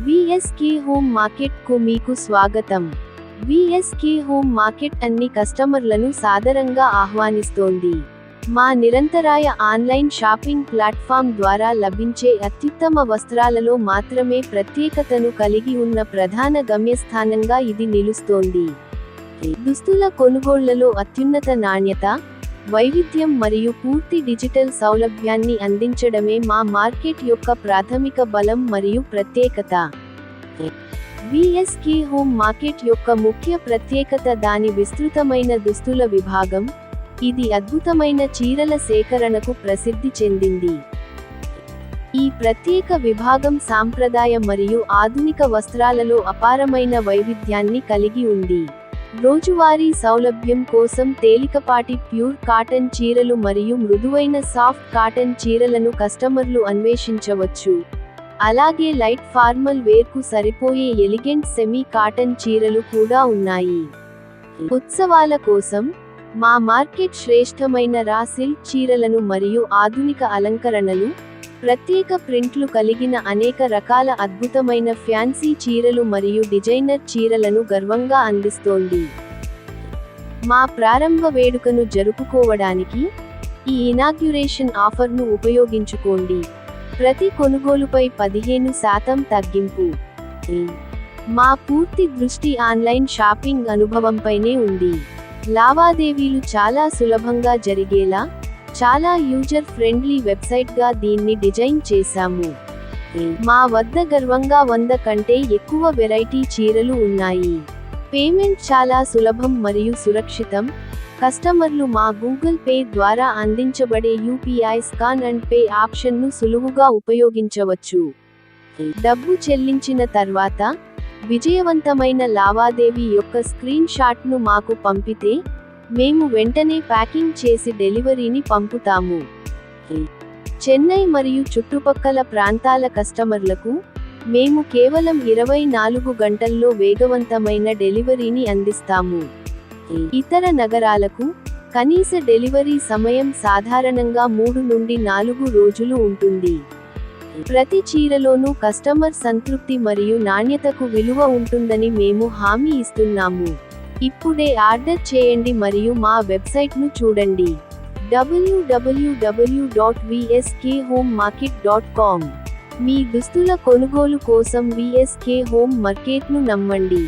వీఎస్కే home మార్కెట్కు మీకు స్వాగతం. వీఎస్కే హోమ్ మార్కెట్ అన్ని కస్టమర్లను సాదరంగా ఆహ్వానిస్తోంది. మా నిరంతరాయ ఆన్లైన్ షాపింగ్ ప్లాట్ఫామ్ ద్వారా లభించే అత్యుత్తమ వస్త్రాలలో మాత్రమే ప్రత్యేకతను కలిగి ఉన్న ప్రధాన గమ్యస్థానంగా ఇది నిలుస్తోంది. దుస్తుల కొనుగోళ్లలో అత్యున్నత నాణ్యత, వైవిధ్యం మరియు పూర్తి డిజిటల్ సౌలభ్యాన్ని అందించడమే మా మార్కెట్ యొక్క ప్రాథమిక బలం మరియు ప్రత్యేకత. వీఎస్కే హోమ్ మార్కెట్ యొక్క ముఖ్య ప్రత్యేకత దాని విస్తృతమైన దుస్తుల విభాగం. ఇది అద్భుతమైన చీరల సేకరణకు ప్రసిద్ధి చెందింది. ఈ ప్రత్యేక విభాగం సాంప్రదాయ మరియు ఆధునిక వస్త్రాలలో అపారమైన వైవిధ్యాన్ని కలిగి ఉంది. రోజువారీ సౌలభ్యం కోసం తేలికపాటి ప్యూర్ కాటన్ చీరలు మరియు మృదువైన సాఫ్ట్ కాటన్ చీరలను కస్టమర్లు అన్వేషించవచ్చు. అలాగే లైట్ ఫార్మల్ వేర్కు సరిపోయే ఎలిగెంట్ సెమీ కాటన్ చీరలు కూడా ఉన్నాయి. ఉత్సవాల కోసం మా మార్కెట్ శ్రేష్టమైన రా సిల్క్ చీరలను మరియు ఆధునిక అలంకరణలు, ప్రత్యేక ప్రింట్లు కలిగిన అనేక రకాల అద్భుతమైన ఫ్యాన్సీ చీరలు మరియు డిజైనర్ చీరలను గర్వంగా అందిస్తోంది. మా ప్రారంభ వేడుకను జరుపుకోవడానికి ఈ ఇనాగ్యురేషన్ ఆఫర్ను ఉపయోగించుకోండి. ప్రతి కొనుగోలుపై 15% తగ్గింపు. మా పూర్తి దృష్టి ఆన్లైన్ షాపింగ్ అనుభవంపైనే ఉంది. లావాదేవీలు చాలా సులభంగా జరిగేలా చాలా యూజర్ ఫ్రెండ్లీ వెబ్సైట్గా దీన్ని డిజైన్ చేశాము. మా వద్ద గర్వంగా 100 కంటే ఎక్కువ వెరైటీ చీరలు ఉన్నాయి. పేమెంట్ చాలా సులభం మరియు సురక్షితం. కస్టమర్లు మా గూగుల్ పే ద్వారా అందించబడే యూపీఐ స్కాన్ అండ్ పే ఆప్షన్ను సులువుగా ఉపయోగించవచ్చు. డబ్బు చెల్లించిన తర్వాత విజయవంతమైన లావాదేవీ యొక్క స్క్రీన్ షాట్ను మాకు పంపితే మేము వెంటనే ప్యాకింగ్ చేసి డెలివరీని పంపుతాము. చెన్నై మరియు చుట్టుపక్కల ప్రాంతాల కస్టమర్లకు మేము కేవలం 24 గంటల్లో వేగవంతమైన డెలివరీని అందిస్తాము. ఇతర నగరాలకు కనీస డెలివరీ సమయం సాధారణంగా 3 నుండి 4 రోజులు ఉంటుంది. ప్రతి చీరలోనూ కస్టమర్ సంతృప్తి మరియు నాణ్యతకు విలువ ఉంటుందని మేము హామీ ఇస్తున్నాము. ఇప్పుడే ఆర్డర్ చేయండి మరియు మా వెబ్సైట్ను చూడండి. www.vskhomemarket.com. మీ దుస్తుల కొనుగోలు కోసం వీఎస్కే హోమ్ మార్కెట్ను నమ్మండి.